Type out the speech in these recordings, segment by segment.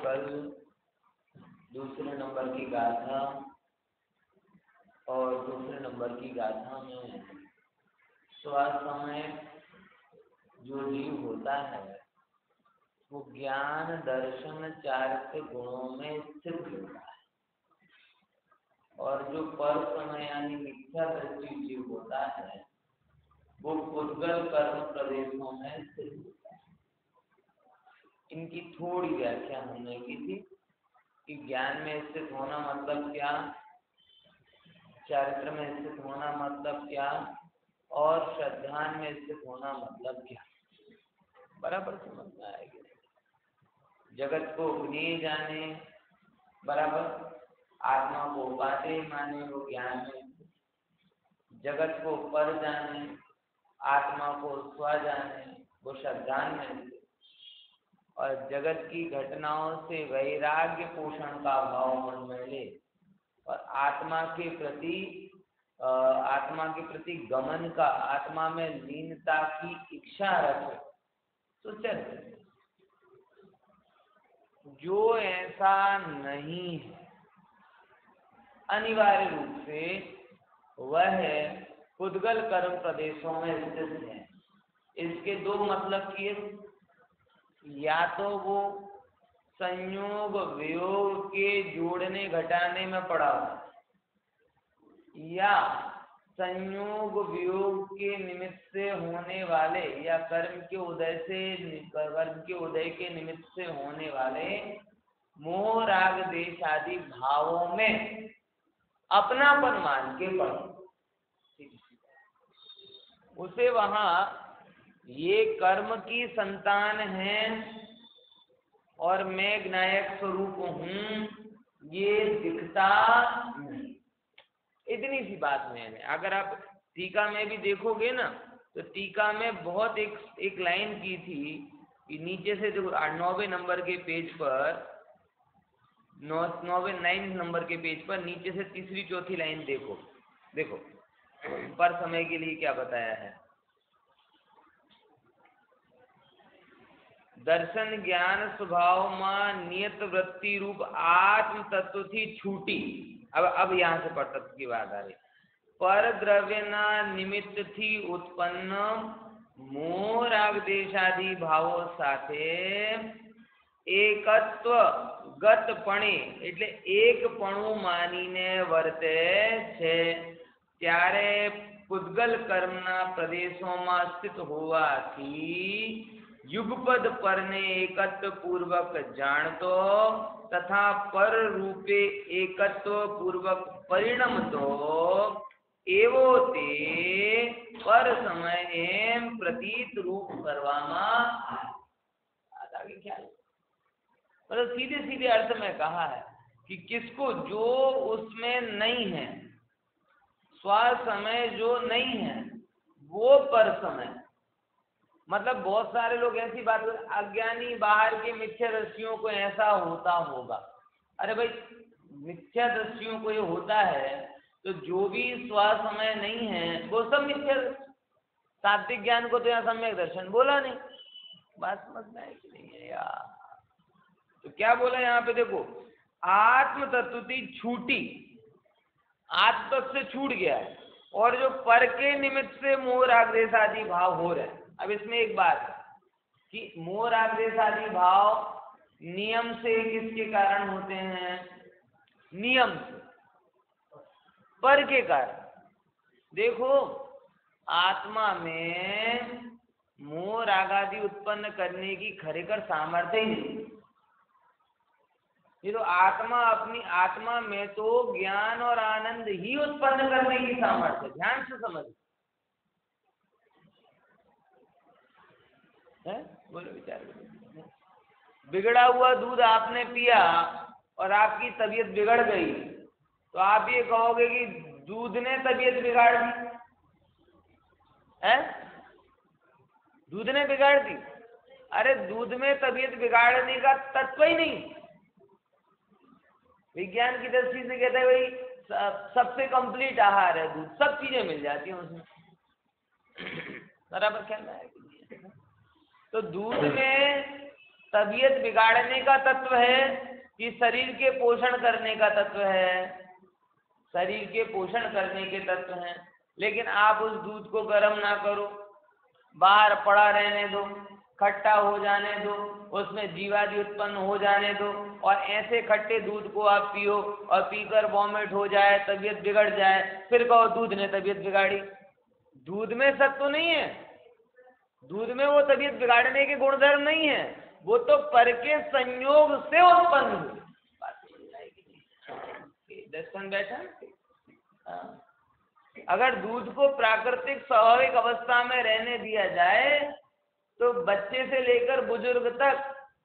कल दूसरे नंबर की गाथा और दूसरे नंबर की गाथा में स्वसमय जो जीव होता है वो ज्ञान दर्शन चारित्र गुणों में स्थित होता है, और जो पर समय यानी मिथ्या दृष्टि जीव होता है वो पुद्गल कर्म प्रदेशों में स्थित होता है। इनकी थोड़ी व्याख्या होने की थी कि ज्ञान में स्थित होना मतलब क्या, चारित्र में स्थित होना मतलब क्या, और श्रद्धा में स्थित होना मतलब क्या। बराबर समझ में आएगी। जगत को ज्ञेय जाने, बराबर, आत्मा को उपादेय माने, वो ज्ञान में। जगत को पर जाने, आत्मा को स्व जाने, वो श्रद्धा में। और जगत की घटनाओं से वैराग्य पोषण का भाव मन में ले और आत्मा के प्रति गमन का, आत्मा में लीनता की इच्छा रखे तो चल। जो ऐसा नहीं है अनिवार्य रूप से वह पुद्गल कर्म प्रदेशों में स्थित है। इसके दो मतलब किए, या तो वो संयोग वियोग के जोड़ने घटाने में पड़ा हुआ, या संयोग वियोग के निमित्त से होने वाले, या कर्म के उदय के निमित्त से होने वाले मोह राग देश आदि भावों में अपनापन मान के पड़े, उसे वहां ये कर्म की संतान है और मैं ज्ञायक स्वरूप हूं ये दिखता नहीं। इतनी सी बात में है। अगर आप टीका में भी देखोगे ना तो टीका में बहुत एक लाइन की थी कि नीचे से देखो 9वें नंबर के पेज पर, 9वें नंबर के पेज पर नीचे से तीसरी चौथी लाइन देखो पर समय के लिए क्या बताया है। दर्शन ज्ञान स्वभाव में नियत वृत्ति रूप आत्म तत्व थी छूटी। अब यहाँ से पर तत्व की बात आ रही। पर द्रव्य न निमित्त थी उत्पन्न मोह राग देशादि भावों साथे एकत्व गतपणे એટલે એકપણું માનીને વર્તે છે, ત્યારે પુદ્ગલ કર્મના પ્રદેશોમાં સ્થિત હોવાથી युगपद पर ने एकत्व पूर्वक जानतो तथा पर रूपे एकत्व पूर्वक परिणमतो एवो ते पर समय एम प्रतीत रूप करवामा आगे ख्याल। मतलब सीधे सीधे अर्थ में कहा है कि किसको, जो उसमें नहीं है, स्व समय जो नहीं है वो पर समय। मतलब बहुत सारे लोग ऐसी बात, अज्ञानी बाहर के मिथ्या दृष्टियों को ऐसा होता होगा। अरे भाई मिथ्या दृष्टियों को ये होता है तो जो भी स्व समय नहीं है वो सब मिथ्या। सात्विक ज्ञान को तो यहाँ सम्यक दर्शन बोला नहीं। बात समझ में है कि नहीं है यार? तो क्या बोला यहाँ पे देखो, आत्म तत्व की छूटी, आत्म तत्व से छूट गया है, और जो पर के निमित्त से मोह राग देश आदि भाव हो रहे हैं। अब इसमें एक बात है कि मोह राग देश आदि भाव नियम से किसके कारण होते हैं? नियम से, पर के कारण। देखो आत्मा में मोह राग आदि उत्पन्न करने की खरेखर सामर्थ्य ही नहीं। ये तो अपनी आत्मा में तो ज्ञान और आनंद ही उत्पन्न करने की सामर्थ्य। ध्यान से समझ है, बोलो विचार। बिगड़ा हुआ दूध आपने पिया और आपकी तबीयत बिगड़ गई तो आप ये कहोगे कि दूध ने तबीयत बिगाड़ दी है? दूध ने बिगाड़ दी? अरे दूध में तबीयत बिगाड़ने का तत्व ही नहीं। विज्ञान की दृष्टि से कहते हैं भाई सबसे कंप्लीट आहार है दूध, सब चीजें मिल जाती हैं उसमें। बराबर ख्याल में आएगा। तो दूध में तबीयत बिगाड़ने का तत्व है कि शरीर के पोषण करने का तत्व है? शरीर के पोषण करने के तत्व हैं। लेकिन आप उस दूध को गर्म ना करो, बाहर पड़ा रहने दो, खट्टा हो जाने दो, उसमें जीवाणु उत्पन्न हो जाने दो, और ऐसे खट्टे दूध को आप पियो और पीकर वॉमिट हो जाए, तबीयत बिगड़ जाए, फिर कहो दूध ने तबीयत बिगाड़ी। दूध में सत्व नहीं है, दूध में वो तबीयत बिगाड़ने के गुणधर्म नहीं है, वो तो पर के संयोग से उत्पन्न हुई। दर्शन बैठा। अगर दूध को प्राकृतिक स्वाभाविक अवस्था में रहने दिया जाए तो बच्चे से लेकर बुजुर्ग तक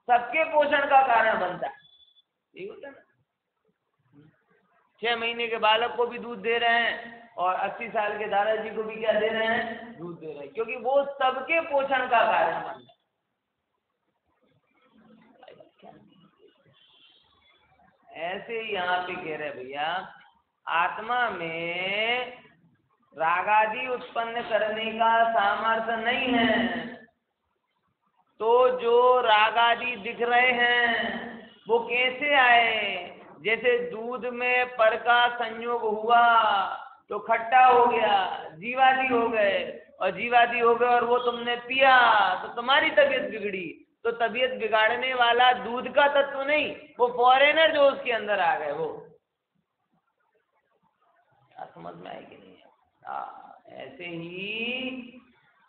सबके पोषण का कारण बनता है। ये होता है ना, 6 महीने के बालक को भी दूध दे रहे हैं और 80 साल के दादाजी को भी क्या दे रहे हैं? दूध दे रहे हैं, क्योंकि वो सबके पोषण का कारण बनता है। ऐसे ही यहाँ पे कह रहे भैया, आत्मा में रागादि उत्पन्न करने का सामर्थ्य नहीं है, तो जो रागादि दिख रहे हैं वो कैसे आए? जैसे दूध में पर का संयोग हुआ तो खट्टा हो गया, जीवादि हो गए, और जीवादि हो गए और वो तुमने पिया तो तुम्हारी तबीयत बिगड़ी। तो तबीयत बिगाड़ने वाला दूध का तत्व नहीं, वो फॉरेनर जो उसके अंदर आ गए वो। समझ में आएगी नहीं? ऐसे ही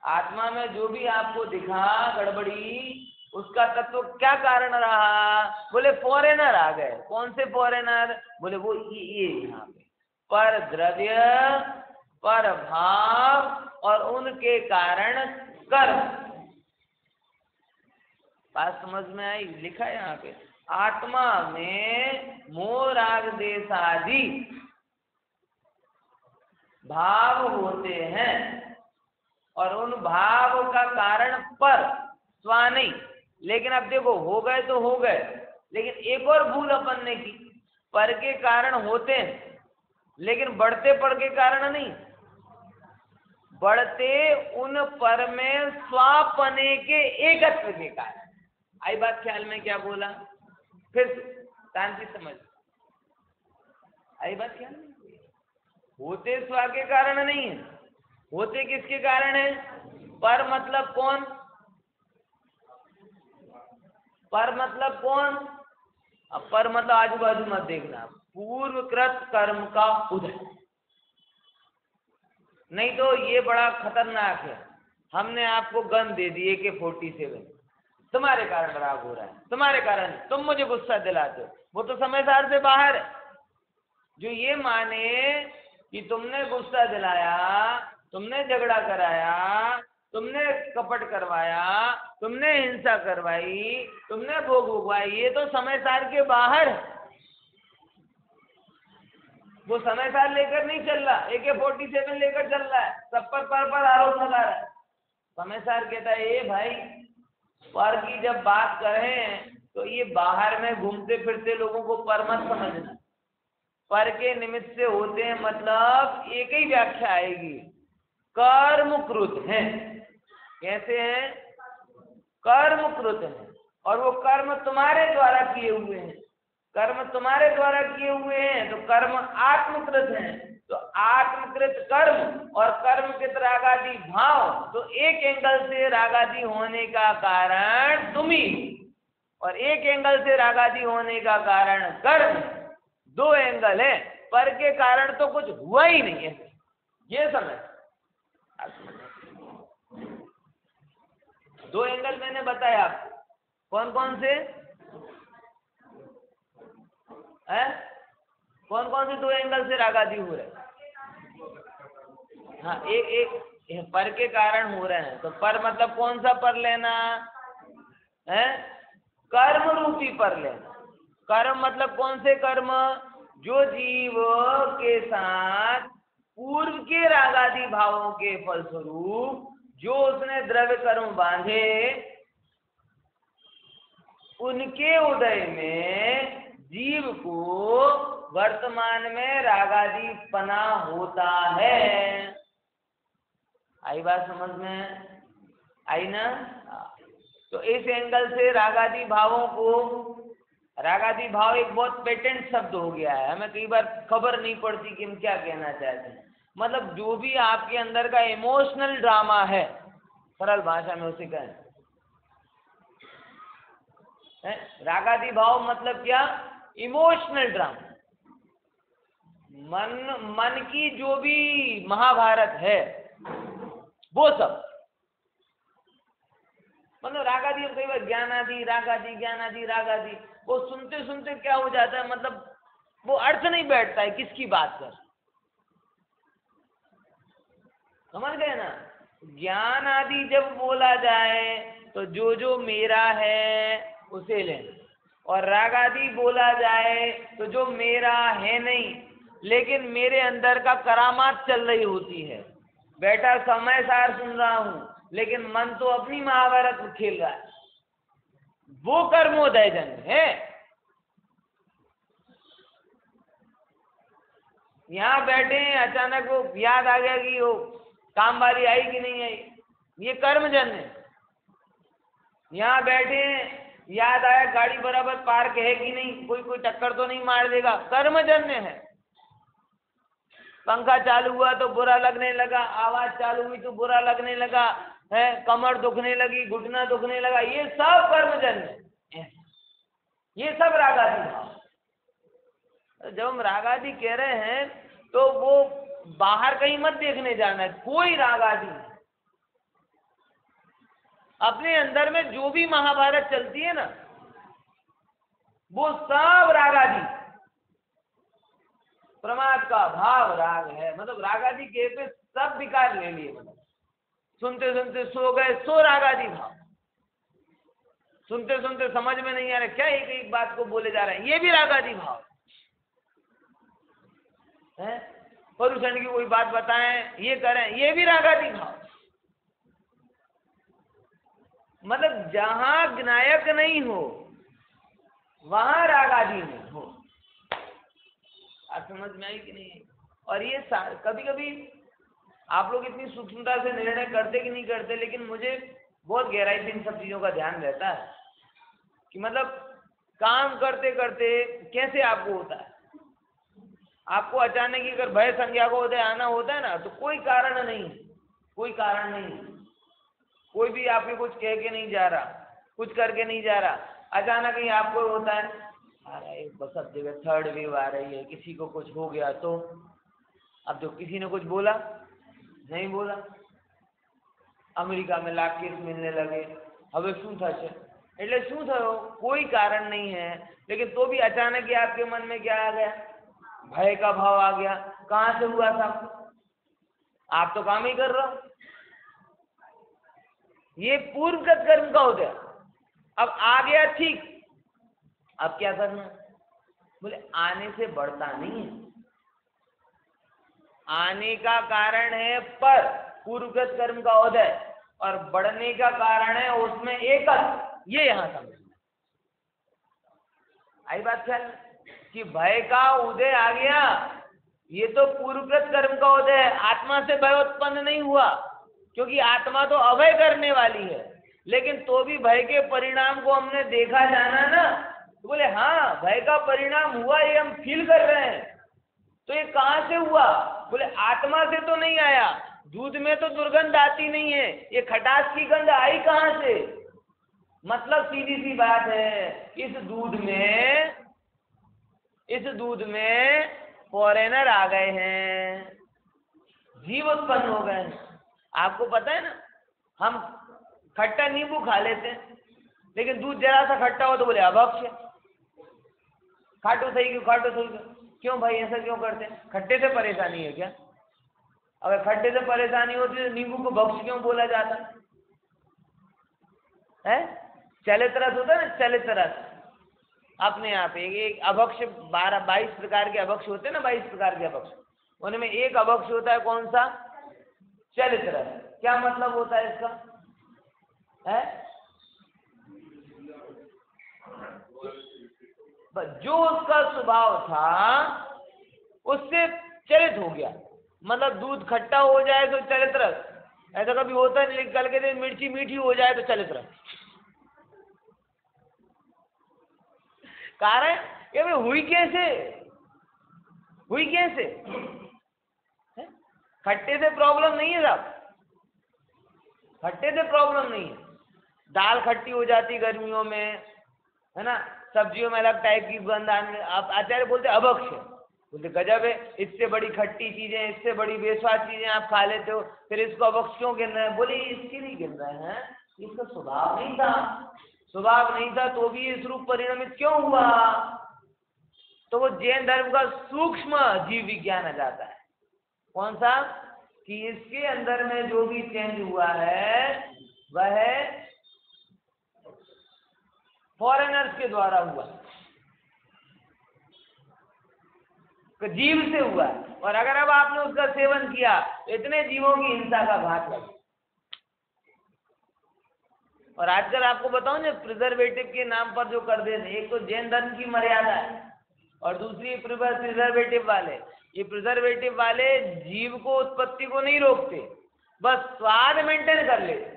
आत्मा में जो भी आपको दिखा गड़बड़ी, उसका तत्व क्या कारण रहा? बोले फॉरेनर आ गए। कौन से फॉरेनर? बोले वो ये यहाँ पे पर द्रव्य, पर भाव और उनके कारण कर्म। बात समझ में आई? लिखा है यहाँ पे, आत्मा में मोह राग देश आदि भाव होते हैं, और उन भाव का कारण पर स्वा नहीं। लेकिन अब देखो, हो गए तो हो गए, लेकिन एक और भूल अपन ने की, पर के कारण होते हैं लेकिन बढ़ते पर के कारण नहीं, बढ़ते उन पर में स्वापने के एकत्व के कारण। आई बात ख्याल में? क्या बोला फिर? शांति समझ आई बात ख्याल में? होते स्वा के कारण नहीं है, होते किसके कारण है? पर मतलब कौन? पर मतलब कौन? अब पर मतलब आजू बाजू मत देखना, पूर्वकृत कर्म का उदय। नहीं तो ये बड़ा खतरनाक है। हमने आपको गन दे दी AK-47, तुम्हारे कारण राग हो रहा है, तुम्हारे कारण तुम मुझे गुस्सा दिलाते हो, वो तो समय सार से बाहर है। जो ये माने कि तुमने गुस्सा दिलाया, तुमने झगड़ा कराया, तुमने कपट करवाया, तुमने हिंसा करवाई, तुमने भोग भोगवाई, ये तो समय सार के बाहर है। वो समय सार लेकर नहीं चल रहा, AK-47 लेकर चल रहा है, सब पर आरोप लगा रहा है। समय सार कहता है, ए भाई, पर की जब बात करें तो ये बाहर में घूमते फिरते लोगों को पर मत समझना। पर के निमित्त से होते हैं, मतलब एक ही व्याख्या आएगी, कर्मकृत हैं। कैसे हैं? कर्मकृत हैं, और वो कर्म तुम्हारे द्वारा किए हुए हैं। कर्म तुम्हारे द्वारा किए हुए हैं तो कर्म आत्मकृत हैं। तो आत्मकृत कर्म और कर्मकृत रागादि भाव, तो एक एंगल से रागादि होने का कारण तुम ही, और एक एंगल से रागादि होने का कारण कर्म। 2 एंगल है, पर के कारण तो कुछ हुआ ही नहीं है, ये समझ। 2 एंगल मैंने बताया आपको, कौन कौन से हैं? कौन कौन से 2 एंगल से रागादि हो रहे हैं? हाँ, एक पर के कारण हो रहे हैं। तो पर मतलब कौन सा पर लेना है? कर्म रूपी पर लेना। कर्म मतलब कौन से कर्म? जो जीव के साथ पूर्व के रागादि भावों के फलस्वरूप जो उसने द्रव्य कर्म बांधे, उनके उदय में जीव को वर्तमान में रागादि पना होता है। आई बात समझ में? आई ना। तो इस एंगल से रागादि भावों को, रागादि भाव एक बहुत पेटेंट शब्द हो गया है, हमें कई बार खबर नहीं पड़ती कि हम क्या कहना चाहते हैं। मतलब जो भी आपके अंदर का इमोशनल ड्रामा है, सरल भाषा में उसे कहें, रागादि भाव मतलब क्या? Emotional drama. मन की जो भी महाभारत है वो सब, मतलब रागादि, अब कई बार ज्ञानादि रागादि, ज्ञानादि रागादि, वो सुनते सुनते क्या हो जाता है, मतलब वो अर्थ नहीं बैठता है किसकी बात कर, समझ गए ना। ज्ञान आदि जब बोला जाए तो जो जो मेरा है उसे लें, और राग आदि बोला जाए तो जो मेरा है नहीं लेकिन मेरे अंदर का करामात चल रही होती है, बैठा समय सार सुन रहा हूं लेकिन मन तो अपनी महाभारत खेल रहा है, वो कर्मोदय जन है। यहाँ बैठे हैं, अचानक वो याद आ गया कि वो काम वाली आई कि नहीं आई, ये कर्मजन है। यहाँ बैठे हैं, याद आया गाड़ी बराबर पार्क है कि नहीं, कोई टक्कर तो नहीं मार देगा, कर्मजन्य है। पंखा चालू हुआ तो बुरा लगने लगा, आवाज चालू हुई तो बुरा लगने लगा, है कमर दुखने लगी, घुटना दुखने लगा, ये सब कर्मजन्य है, ये सब रागादि भाव। जब हम रागादि कह रहे हैं तो वो बाहर कहीं मत देखने जाना है, कोई रागादि अपने अंदर में जो भी महाभारत चलती है ना वो सब रागादि। प्रमाद का भाव राग है, मतलब रागादि के पे सब विकार ले लिए, मतलब सुनते सुनते सो गए, सो रागादि भाव। सुनते सुनते समझ में नहीं आ रहा क्या एक एक बात को बोले जा रहे हैं, ये भी रागादि भाव है। प्रदूषण की कोई बात बताएं, ये करें, ये भी रागादि भाव। मतलब जहां नायक नहीं हो वहां रागादि में हो। आप समझ में आई कि नहीं? और ये कभी कभी आप लोग इतनी सूक्ष्मता से निर्णय करते कि नहीं करते, लेकिन मुझे बहुत गहराई से इन सब चीजों का ध्यान रहता है कि मतलब काम करते करते कैसे आपको होता है। आपको अचानक ही अगर भय संज्ञा को उदय आना होता है ना, तो कोई कारण नहीं, कोई कारण नहीं, कोई भी आपके कुछ कह के नहीं जा रहा, कुछ करके नहीं जा रहा, अचानक ही आपको होता है अरे बस सब जगह थर्ड वेव आ रही है, किसी को कुछ हो गया तो। अब जो किसी ने कुछ बोला नहीं बोला, अमेरिका में लाख केस मिलने लगे, હવે શું થશે, એટલે શું થયો, कोई कारण नहीं है, लेकिन तो भी अचानक ही आपके मन में क्या आ गया, भय का भाव आ गया। कहां से हुआ था? आप तो काम ही कर रहे हो, ये पूर्वगत कर्म का होता है। अब आ गया ठीक, अब क्या करना? बोले आने से बढ़ता नहीं है, आने का कारण है पर पूर्वगत कर्म का उदय, और बढ़ने का कारण है उसमें एकत्व। ये यहां समझना आई बात ख्याल कि भय का उदय आ गया, ये तो पूर्वगत कर्म का उदय है, आत्मा से भय उत्पन्न नहीं हुआ, क्योंकि आत्मा तो अभय करने वाली है। लेकिन तो भी भय के परिणाम को हमने देखा जाना ना, तो बोले हाँ भय का परिणाम हुआ, ये हम फील कर रहे हैं। तो ये कहां से हुआ? बोले आत्मा से तो नहीं आया, दूध में तो दुर्गंध आती नहीं है, ये खटास की गंध आई कहां से? मतलब सीधी सी बात है, इस दूध में फॉरेनर आ गए हैं, जीव उत्पन्न हो गए हैं। आपको पता है ना, हम खट्टा नींबू खा लेते हैं, लेकिन दूध जरा सा खट्टा हो तो बोले अभक्ष्य, खाटो सही क्यों, खाटो सही क्यों। क्यों भाई ऐसा क्यों करते हैं? खट्टे से परेशानी है क्या? अगर खट्टे से परेशानी होती तो नींबू को भक्ष्य क्यों बोला जाता है? चलित रस होता है ना, चलित रस अपने आप एक अभक्ष्य 22 प्रकार के अभक्ष्य होते हैं ना, 22 प्रकार के अभक्ष्य, उनमें एक अभक्ष्य होता है कौन सा? चलित रस। क्या मतलब होता है इसका? है जो उसका स्वभाव था उससे चलित हो गया, मतलब दूध खट्टा हो जाए तो चलित रस, ऐसा कभी होता नहीं, लेकिन कल के दिन मिर्ची मीठी हो जाए तो चलित रहे। कारण ये भाई हुई कैसे, हुई कैसे? खट्टे से प्रॉब्लम नहीं है साहब, खट्टे से प्रॉब्लम नहीं है। दाल खट्टी हो जाती गर्मियों में, है ना, सब्जियों में अलग टाइप की गंध आने, आप आचार्य बोलते अभक्ष है, बोलते गजब है, इससे बड़ी खट्टी चीजें, इससे बड़ी बेस्वाद चीजें आप खा लेते हो, फिर इसको अभक्ष क्यों गिन रहे हैं? बोले इसके लिए गिन रहे हैं, इसका स्वभाव नहीं था, स्वभाव नहीं था तो भी इस रूप परिणमित क्यों हुआ? तो वो जैन धर्म का सूक्ष्म जीव विज्ञान आ जाता है। कौन सा? कि इसके अंदर में जो भी चेंज हुआ है वह फॉरेनर्स के द्वारा हुआ, जीव से हुआ, और अगर अब आपने उसका सेवन किया तो इतने जीवों की हिंसा का घात लगे। और आजकल आपको बताऊं जो प्रिजर्वेटिव के नाम पर जो कर देते हैं, एक तो जैन धर्म की मर्यादा है और दूसरी प्रिजर्वेटिव वाले, ये प्रिजर्वेटिव वाले जीव को उत्पत्ति को नहीं रोकते, बस स्वाद मेंटेन कर लेते।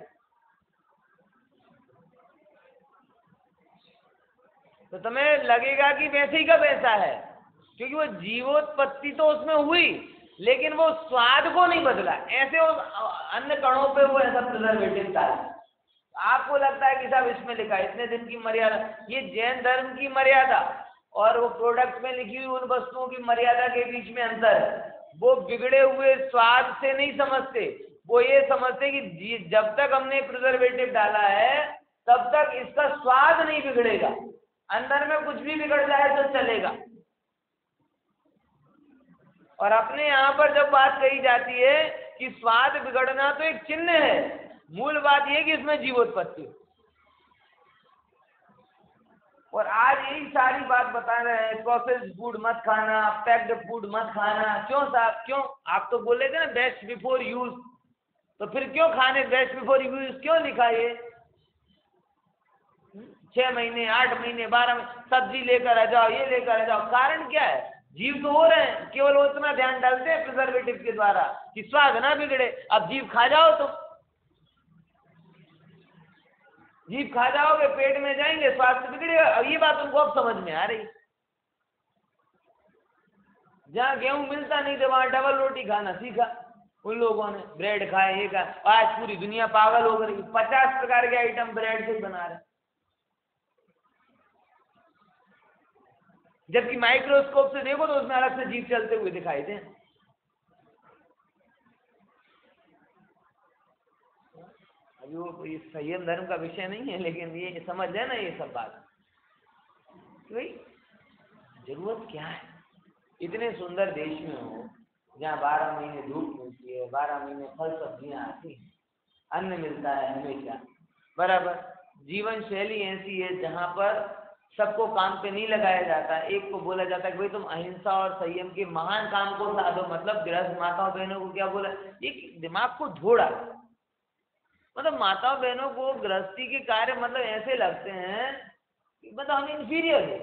तो तुम्हें लगेगा कि वैसे ही का वैसा है, क्योंकि वो जीवोत्पत्ति तो उसमें हुई लेकिन वो स्वाद को नहीं बदला, ऐसे उस अन्य कणों पे वो ऐसा प्रिजर्वेटिव डाला। आपको लगता है कि साहब इसमें लिखा है इतने दिन की मर्यादा, ये जैन धर्म की मर्यादा और वो प्रोडक्ट में लिखी हुई उन वस्तुओं की मर्यादा के बीच में अंतर है। वो बिगड़े हुए स्वाद से नहीं समझते, वो ये समझते कि जब तक हमने प्रिजर्वेटिव डाला है तब तक इसका स्वाद नहीं बिगड़ेगा, अंदर में कुछ भी बिगड़ जाए तो चलेगा। और अपने यहाँ पर जब बात कही जाती है कि स्वाद बिगड़ना तो एक चिन्ह है, मूल बात यह कि इसमें जीवोत्पत्ति। और आज यही सारी बात बता रहे हैं, प्रोसेस्ड फूड मत खाना, पैक्ड फूड मत खाना। क्यों साहब, क्यों? आप तो बोले थे ना बेस्ट बिफोर यूज, तो फिर क्यों खाने बेस्ट बिफोर यूज क्यों लिखा ये? 6 महीने 8 महीने 12 महीने सब्जी लेकर आ जाओ, ये लेकर आ जाओ, कारण क्या है? जीव तो हो रहे हैं, केवल उतना ध्यान डालते हैं प्रिजर्वेटिव के द्वारा कि स्वाद ना बिगड़े। अब जीव खा जाओ तो जीव खा जाओगे, पेट में जाएंगे, स्वास्थ्य बिगड़ेगा। अब ये बात उनको अब समझ में आ रही। जहाँ गेहूं मिलता नहीं था वहां डबल रोटी खाना सीखा उन लोगों ने, ब्रेड खाए, ये खाए। आज पूरी दुनिया पागल हो गई, 50 प्रकार के आइटम ब्रेड से ही बना रहे, जबकि माइक्रोस्कोप से देखो तो उसमें अलग से जीव चलते हुए दिखाई दे। अभी वो ये संयम धर्म का विषय नहीं है, लेकिन ये समझ है ना ये सब बात, भाई जरूरत क्या है? इतने सुंदर देश में हो जहाँ 12 महीने धूप मिलती है, 12 महीने फल सब्जियां आती हैं, अन्न मिलता है हमेशा बराबर, जीवन शैली ऐसी है जहाँ पर सबको काम पे नहीं लगाया जाता। एक को बोला जाता है कि भाई तुम अहिंसा और संयम के महान काम को साधो, मतलब गृहस्थ माताओं बहनों को क्या बोला, एक दिमाग को धोड़ा, मतलब माताओं बहनों को गृहस्थी के कार्य मतलब ऐसे लगते हैं कि मतलब हम इंफीरियर है।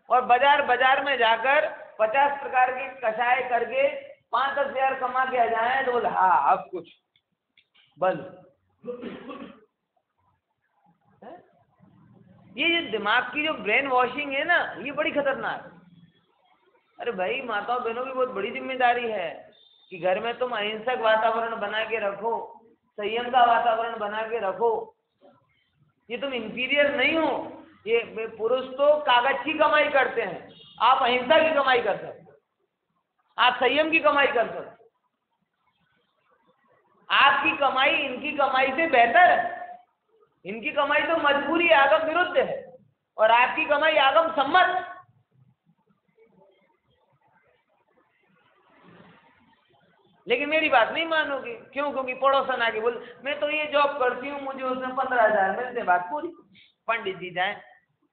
और बाजार में जाकर 50 प्रकार के कषाय करके 5-10 हजार कमा के आ जाए तो बोले हाँ अब कुछ बंद। ये दिमाग की जो ब्रेन वॉशिंग है ना, ये बड़ी खतरनाक है। अरे भाई माताओं बहनों की बहुत बड़ी जिम्मेदारी है कि घर में तुम अहिंसक वातावरण बना के रखो, संयम का वातावरण बना के रखो। ये तुम इंफीरियर नहीं हो। ये पुरुष तो कागज की कमाई करते हैं, आप अहिंसा की कमाई कर सकते, आप संयम की कमाई कर सकते। आपकी कमाई इनकी कमाई से बेहतर है। इनकी कमाई तो मजबूरी आगम विरुद्ध है और आपकी कमाई आगम सम्मत। लेकिन मेरी बात नहीं मानोगे, क्यों? क्योंकि पड़ोसन आके बोल मैं तो ये जॉब करती हूँ, मुझे उसमें 15,000 मिलते, बात पूरी। पंडित जी जाए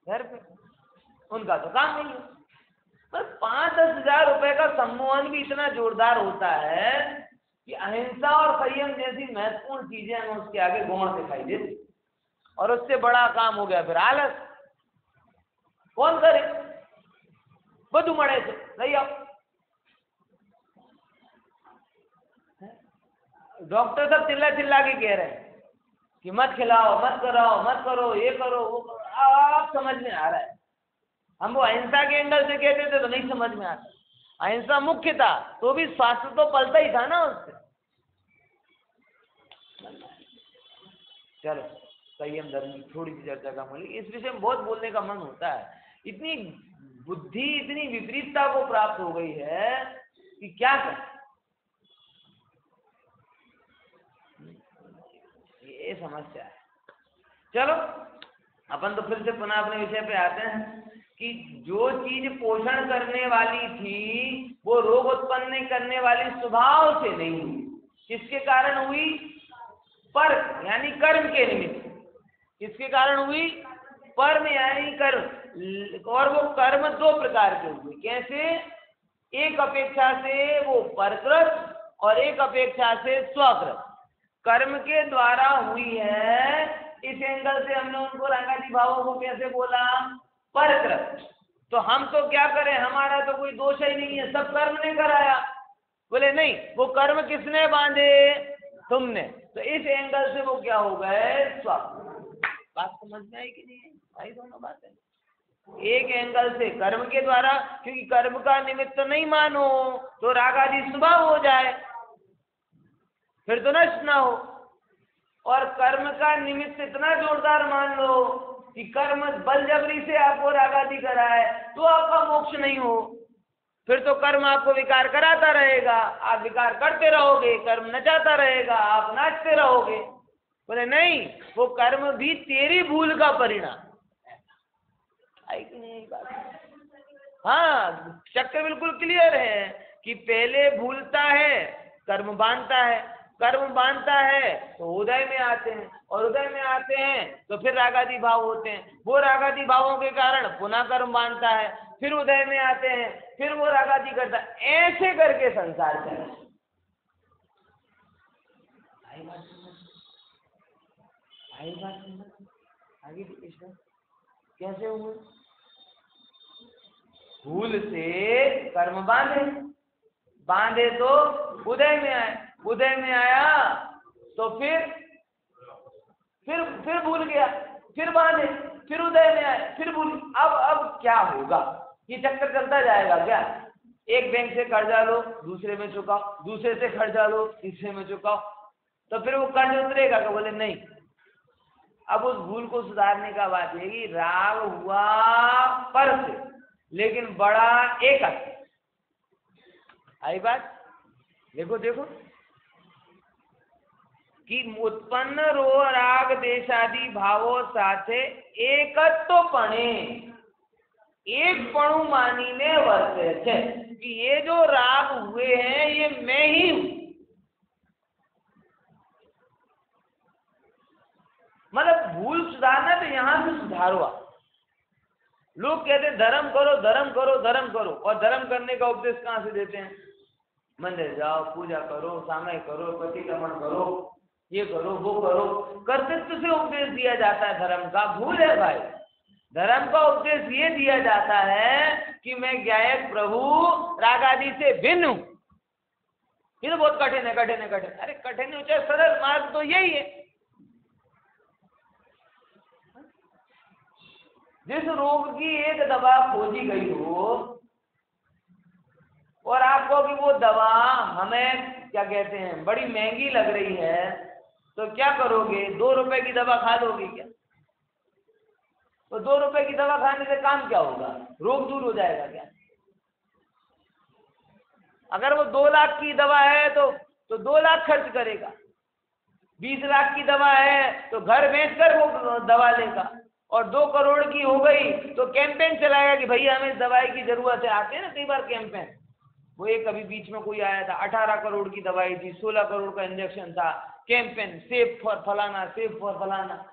घर पे, उनका तो काम नहीं है। पर 5-10 हजार रुपए का सम्मोहन भी इतना जोरदार होता है कि अहिंसा और संयम जैसी महत्वपूर्ण चीजें हमें उसके आगे गौण दिखाई देती। और उससे बड़ा काम हो गया फिर आलस। कौन करे? बधु मड़े से नहीं आओ, डॉक्टर सब चिल्ला चिल्ला के कह रहे हैं कि मत खिलाओ, मत कराओ, मत करो, ये करो, वो करो। आप समझ में आ रहा है। हम वो अहिंसा के एंगल से कहते थे तो नहीं समझ में आता। अहिंसा मुख्य था तो भी स्वास्थ्य तो पलता ही था ना उससे। चलो संयम धर्म की थोड़ी सी चर्चा का मूल्य, इस विषय में बहुत बोलने का मन होता है। इतनी बुद्धि इतनी विपरीतता को प्राप्त हो गई है कि क्या कर, ये समस्या है। चलो अपन तो फिर से पुनः अपने विषय पे आते हैं कि जो चीज पोषण करने वाली थी वो रोग उत्पन्न करने वाली स्वभाव से नहीं हुई। किसके कारण हुई? पर यानी कर्म के निमित्त। किसके कारण हुई? कर्म यानी कर्म। और वो कर्म दो प्रकार के हुए। कैसे? एक अपेक्षा से वो परकृत और एक अपेक्षा से स्वकृत। कर्म के द्वारा हुई है, इस एंगल से हमने उनको रंगादी भावों को कैसे बोला? परकृत। तो हम तो क्या करें, हमारा तो कोई दोष ही नहीं है, सब कर्म ने कराया। बोले नहीं, वो कर्म किसने बांधे? तुमने। तो इस एंगल से वो क्या हो गए? स्वकृत। बात समझ में आई कि नहीं आई? दोनों बातें एक एंगल से कर्म के द्वारा, क्योंकि कर्म का निमित्त नहीं मानो तो राग आदि स्वभाव हो जाए, फिर तो नष्ट ना हो। और कर्म का निमित्त इतना जोरदार मान लो कि कर्म बलजबरी से आपको राग आदि कराए तो आपका मोक्ष नहीं हो, फिर तो कर्म आपको विकार कराता रहेगा, आप विकार करते रहोगे, कर्म नचाता रहेगा, आप नाचते रहोगे। बोले नहीं, वो कर्म भी तेरी भूल का परिणाम है कि नहीं? बात हाँ, चक्कर बिल्कुल क्लियर है कि पहले भूलता है, कर्म बांधता है, कर्म बांधता है तो उदय में आते हैं, और उदय में आते हैं तो फिर रागादि भाव होते हैं। वो रागादि भावों के कारण पुनः कर्म बांधता है, फिर उदय में आते हैं, फिर वो रागादि करता है। ऐसे करके संसार चले। आगे कैसे हुए? भूल से कर्म बांधे तो उदय में आए, उदय में आया तो फिर भूल गया, फिर बांधे, फिर उदय में आए, फिर भूल। अब क्या होगा? ये चक्कर चलता जाएगा क्या? एक बैंक से कर्जा लो, दूसरे में चुकाओ, दूसरे से कर्जा लो, तीसरे में चुकाओ, तो फिर वो कर्ज उतरेगा क्या? बोले नहीं। अब उस भूल को सुधारने का बात है कि राग हुआ पर से, लेकिन बड़ा एक आई बात। देखो कि उत्पन्न रो राग देशादि भावों साथे एकत्वपणे एक पणु मानीने वर्ते है कि ये जो राग हुए हैं ये मैं ही हूं। मतलब भूल सुधारना तो यहां से सुधारो। लोग कहते हैं धर्म करो, धर्म करो, धर्म करो, और धर्म करने का उपदेश कहां से देते हैं? मंदिर जाओ, पूजा करो, सामय करो, प्रतिक्रमण करो, ये करो, वो करो, कर्तृत्व से उपदेश दिया जाता है धर्म का। भूल है भाई। धर्म का उपदेश ये दिया जाता है कि मैं ज्ञायक प्रभु राग आदि से भिन्न हूं। ये तो बहुत कठिन है, कठिन है, कठिन। अरे कठिन हो चाहे सरल, मार्ग तो यही है। जिस रोग की एक दवा खोजी गई हो और आपको कि वो दवा हमें क्या कहते हैं बड़ी महंगी लग रही है, तो क्या करोगे? 2 रुपए की दवा खा लोगे क्या? तो 2 रुपए की दवा खाने से काम क्या होगा? रोग दूर हो जाएगा क्या? अगर वो 2 लाख की दवा है तो 2 लाख खर्च करेगा। 20 लाख की दवा है तो घर बेचकर वो दवा लेगा। और 2 करोड़ की हो गई तो कैंपेन चलाएगा कि भैया हमें दवाई की जरूरत है। आते हैं ना कई बार कैंपेन। वो एक अभी बीच में कोई आया था, 18 करोड़ की दवाई थी, 16 करोड़ का इंजेक्शन था, कैंपेन सेव फॉर फलाना, सेव फॉर फलाना।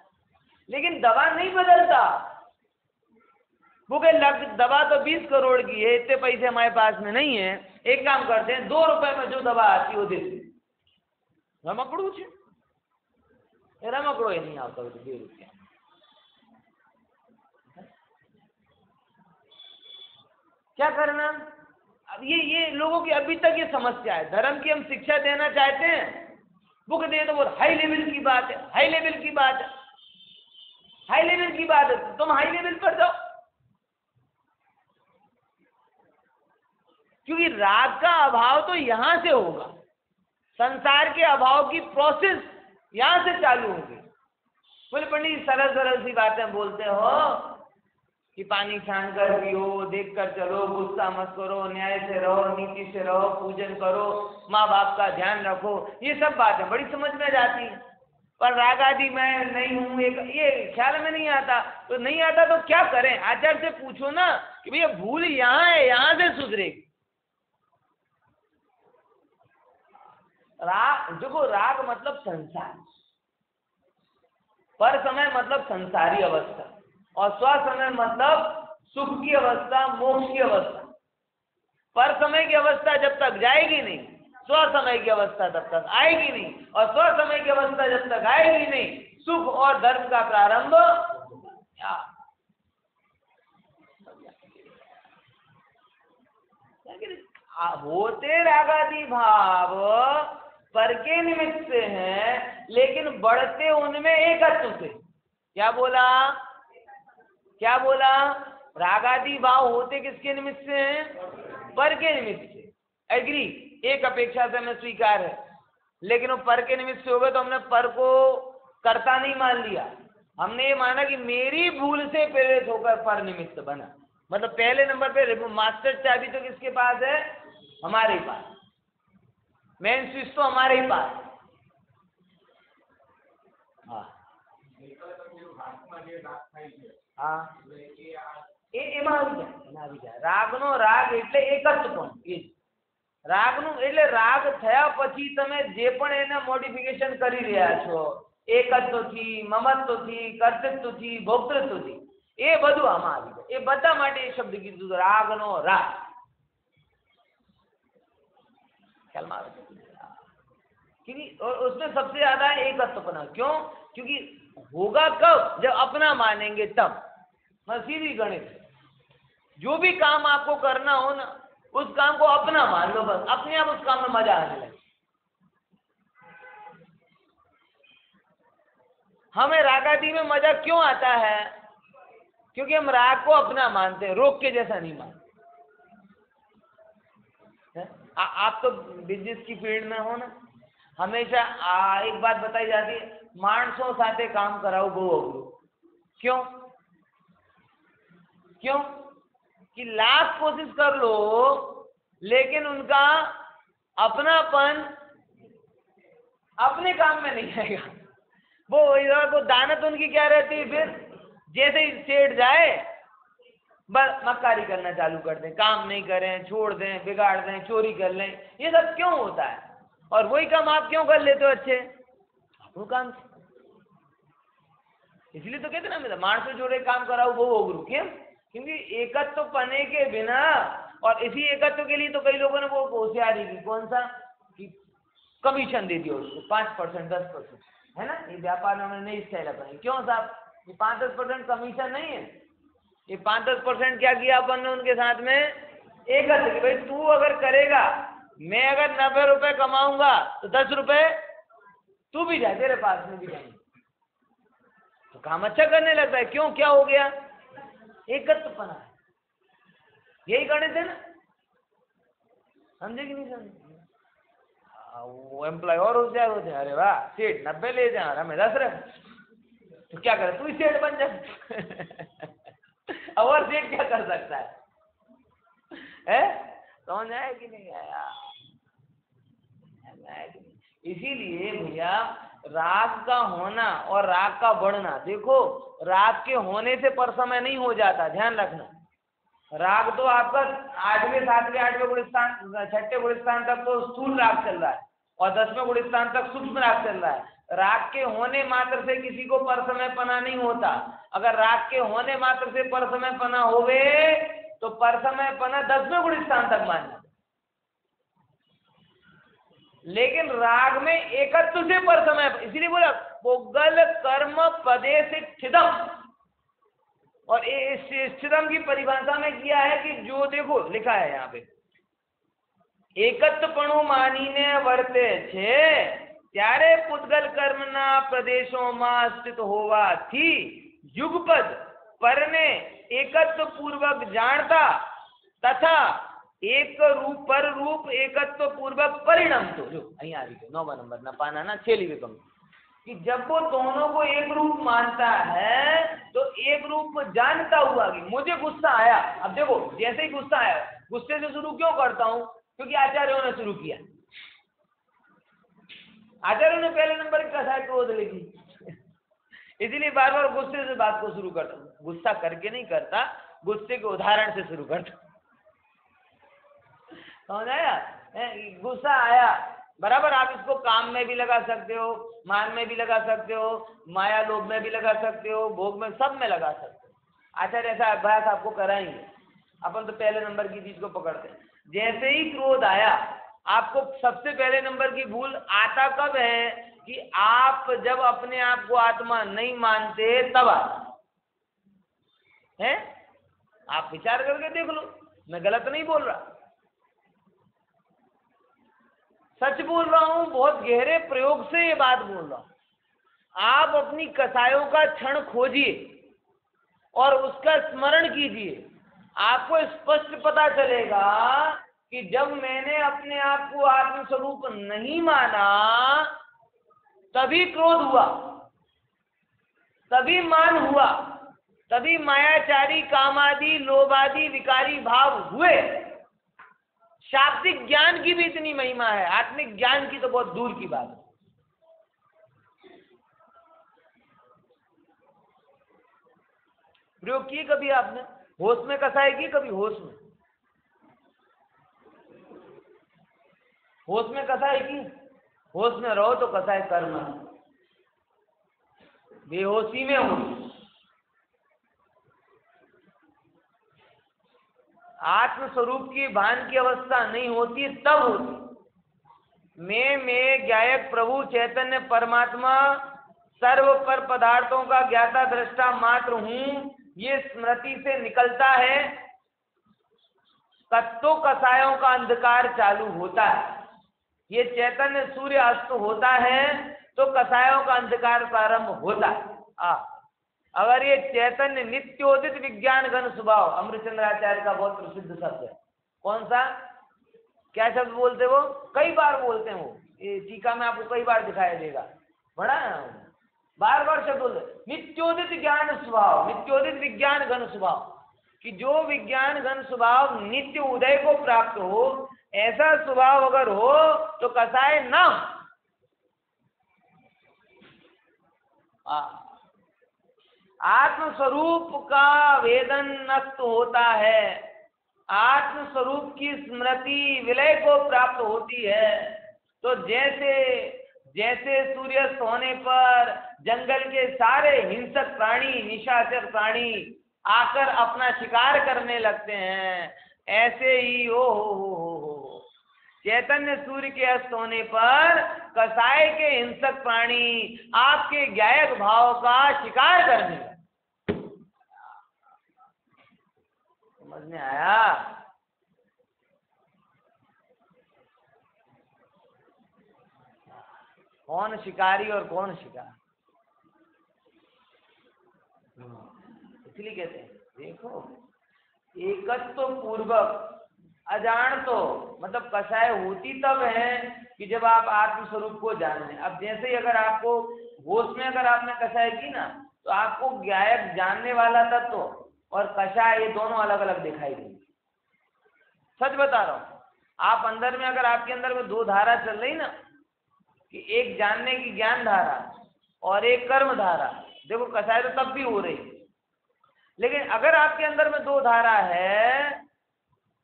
लेकिन दवा नहीं बदलता। वो कहे दवा तो 20 करोड़ की है, इतने पैसे हमारे पास में नहीं है, एक काम करते हैं 2 रुपए में जो दवा आती है वो देते। रमकड़ू छे रमकड़ो ही नहीं आता, 2 रुपया। क्या करना? अब ये लोगों की अभी तक ये समस्या है। धर्म की हम शिक्षा देना चाहते हैं, बुक दे तो वो हाई लेवल की बात है, हाई लेवल की बात है, हाई लेवल की बात है, तो तुम हाई लेवल पर जाओ। क्योंकि राग का अभाव तो यहां से होगा, संसार के अभाव की प्रोसेस यहां से चालू होगी। बोले पंडित जी सरल सरल सी बातें बोलते हो कि पानी छान कर पियो, देख कर चलो, गुस्सा मत करो, न्याय से रहो, नीति से रहो, पूजन करो, माँ बाप का ध्यान रखो, ये सब बातें बड़ी समझ में जाती है। पर राग आदि मैं नहीं हूँ ये ख्याल में नहीं आता। तो नहीं आता तो क्या करें? आचार्य से पूछो ना कि भैया भूल यहाँ है, यहाँ से सुधरेगी। राग देखो, राग मतलब संसार, पर समय मतलब संसारी अवस्था, और स्व समय मतलब सुख की अवस्था, मोक्ष की अवस्था। पर समय की अवस्था जब तक जाएगी नहीं, स्व समय की अवस्था तब तक आएगी नहीं, और स्व समय की अवस्था जब तक आएगी नहीं, सुख और धर्म का प्रारंभ होते रागादि भाव पर के निमित्त से हैं, लेकिन बढ़ते उनमें एकत्व से। क्या बोला? क्या बोला? रागादि भाव होते किसके निमित्त से हैं? पर के निमित्त से। एग्री, एक अपेक्षा से हमें स्वीकार है, लेकिन वो पर के निमित्त से हो गए तो हमने पर को कर्ता नहीं मान लिया, हमने ये माना कि मेरी भूल से प्रेरित होकर पर निमित्त बना। मतलब पहले नंबर पे मास्टर चाबी तो किसके पास है? हमारे ही पास। मेन स्विच तो हमारे ही पास। हाँ हाँ, એમાં આવી જાય રાગનો રાગ એટલે એકત્વપણું। એ રાગનું એટલે રાગ થયા પછી તમે જે પણ એને મોડિફિકેશન કરી રહ્યા છો, એકત્વથી, મમત્વથી, કર્તૃત્વથી, ભોક્તૃત્વથી, એ બધું આમાં આવી જાય। એ બધા માટે એ શબ્દ કીધું રાગનો રાગ। ख्याल में आवे? क्योंकि उसमें सबसे ज्यादा एकत्वपना। क्यों? क्योंकि होगा कब? जब अपना मानेंगे तब। सीधी गणित, जो भी काम आपको करना हो ना, उस काम को अपना मान लो, बस अपने आप उस काम में मजा आने लगे। हमें रागादि में मजा क्यों आता है? क्योंकि हम राग को अपना मानते हैं, रोग के जैसा नहीं मानते। आप तो बिजनेस की फील्ड में हो ना, हमेशा एक बात बताई जाती है, मानसों साथे काम कराओ बहू अघरू। क्यों? क्यों? कि लाख कोशिश कर लो, लेकिन उनका अपनापन अपने काम में नहीं आएगा। वो इधर को दानत उनकी क्या रहती है, फिर जैसे ही सेठ जाए बस मक्कारी करना चालू कर दें, काम नहीं करें, छोड़ दें, बिगाड़ दें, चोरी कर लें। ये सब क्यों होता है? और वही काम आप क्यों कर लेते हो अच्छे? वो काम इसलिए तो कहते ना, मानसों जोड़े काम कराओ वो अघरू। क्यों? क्योंकि एकत्व पने के बिना, और इसी एकत्व के लिए तो कई लोगों ने वो होशियारी की, कौन सा, कि कमीशन दे दिया उसको 5%, 10%, है ना। ये व्यापार में हमने नई स्टाइल अपनाई। क्यों साहब? ये 5-10% कमीशन नहीं है, ये 5-10% क्या किया अपन ने उनके साथ में? एकत्र कि भाई तू अगर करेगा, मैं अगर 90 रुपए कमाऊंगा तो 10 रुपए तू भी जा, तेरे पास में भी जाएंगे, तो काम अच्छा करने लगता है। क्यों? क्या हो गया? एकत्वपना। यही गणित है ना, समझे कि नहीं समझे? वो एम्प्लॉय और हो जाए, अरे वाह सेठ 90 ले जाए, हमें 10 रहे, तो क्या करे, तू ही सेठ बन जाए। और सेठ क्या कर सकता है? समझ आया कि नहीं आया? इसीलिए भैया राग का होना और राग का बढ़ना, देखो राग के होने से पर समय नहीं हो जाता, ध्यान रखना। राग तो आपका 8वें 7वें 8वें गुणस्थान 6ठे गुणस्थान तक तो स्थूल राग चल रहा है, और 10वें गुणस्थान तक सूक्ष्म राग चल रहा है। राग के होने मात्र से किसी को पर समय पना नहीं होता। अगर राग के होने मात्र से पर समय पना होवे तो पर समय पना 10वें गुणस्थान तक मानना, लेकिन राग में एकत्व से पर समय, इसीलिए बोला पुगल कर्म पदे से स्थितम। और इस स्थितम की परिभाषा में किया है कि जो, देखो लिखा है यहाँ पे, एकत्वपणु मानीने वर्ते छे ત્યારે પૂતગલ કર્મના પ્રદેશોમાં સ્થિત હોવાથી યુગપદ પરને એકત્વ પૂર્વક જાણતા તથા એક રૂપ પર રૂપ एकत्व पूर्वक परिणमतो। जो અહીંયા આવી ગયો 9 નંબરના પાનાના છેલ્લી વિકલ્પ कि जब वो दोनों को एक रूप मानता है तो एक रूप जानता हुआ कि मुझे गुस्सा आया। अब देखो जैसे ही गुस्सा आया, गुस्से से शुरू क्यों करता हूं? क्योंकि आचार्यों ने शुरू किया। आचार्यों ने पहले नंबर की कसाय क्रोध लिखी, इसलिए बार बार गुस्से से बात को शुरू करता हूं। गुस्सा करके नहीं करता, गुस्से के उदाहरण से शुरू करता। समझ आया? गुस्सा आया, बराबर आप इसको काम में भी लगा सकते हो, मान में भी लगा सकते हो, माया लोभ में भी लगा सकते हो, भोग में, सब में लगा सकते हो। आचार्य ऐसा अभ्यास आपको कराएंगे। अपन तो पहले नंबर की चीज को पकड़ते हैं। जैसे ही क्रोध आया, आपको सबसे पहले नंबर की भूल आता कब है कि आप जब अपने आप को आत्मा नहीं मानते तब आता है। आप विचार करके देख लो, मैं गलत नहीं बोल रहा, सच बोल रहा हूं, बहुत गहरे प्रयोग से ये बात बोल रहा हूं। आप अपनी कसायों का क्षण खोजिए और उसका स्मरण कीजिए, आपको स्पष्ट पता चलेगा कि जब मैंने अपने आप को आत्मस्वरूप नहीं माना तभी क्रोध हुआ, तभी मान हुआ, तभी मायाचारी कामादि लोभादि विकारी भाव हुए। शाब्दिक ज्ञान की भी इतनी महिमा है, आत्मिक ज्ञान की तो बहुत दूर की बात है। प्रयोग की कभी आपने होश में कसाई की? कभी होश में, होश में कसाई की? होश में रहो तो कसाई कर्म, बेहोशी में हो। आत्म स्वरूप की भान की अवस्था नहीं होती तब होती। मैं ज्ञायक प्रभु चैतन्य परमात्मा सर्व पर पदार्थों का ज्ञाता दृष्टा मात्र हूं, ये स्मृति से निकलता है तो कसायों का अंधकार चालू होता है। ये चैतन्य सूर्य अस्त होता है तो कसायों का अंधकार प्रारंभ होता है। अगर ये चैतन्य नित्योदित विज्ञान घन स्वभाव, अमृतचंद्राचार्य का बहुत प्रसिद्ध शब्द है। कौन सा, क्या शब्द बोलते वो? कई बार बोलते हैं वो, ये टीका में आपको कई बार दिखाई देगा, बड़ा बार बार शब्द बोलते, नित्योदित ज्ञान स्वभाव, नित्योदित विज्ञान घन स्वभाव, कि जो विज्ञान घन स्वभाव नित्य उदय को प्राप्त हो, ऐसा स्वभाव अगर हो तो कसाय न। आत्म स्वरूप का वेदन नष्ट होता है, आत्म स्वरूप की स्मृति विलय को प्राप्त होती है। तो जैसे जैसे सूर्यास्त होने पर जंगल के सारे हिंसक प्राणी, निशाचर प्राणी आकर अपना शिकार करने लगते हैं, ऐसे ही हो चैतन्य सूर्य के अस्त होने पर कसाय के हिंसक प्राणी आपके ज्ञायक भाव का शिकार करने लगे। समझ में आया? कौन शिकारी और कौन शिकार? इसलिए कहते हैं देखो, एकत्व पूर्वक अजान तो मतलब कसाय होती तब है कि जब आप आत्म स्वरूप को जान लें। अब जैसे ही अगर आपको होश में अगर आपने कसाय की ना, तो आपको ज्ञायक जानने वाला तत्व और कसाय ये दोनों अलग अलग दिखाई देंगे। सच बता रहा हूँ, आप अंदर में अगर आपके अंदर में दो धारा चल रही ना, कि एक जानने की ज्ञान धारा और एक कर्म धारा, देखो कसाय तो तब भी हो रही, लेकिन अगर आपके अंदर में दो धारा है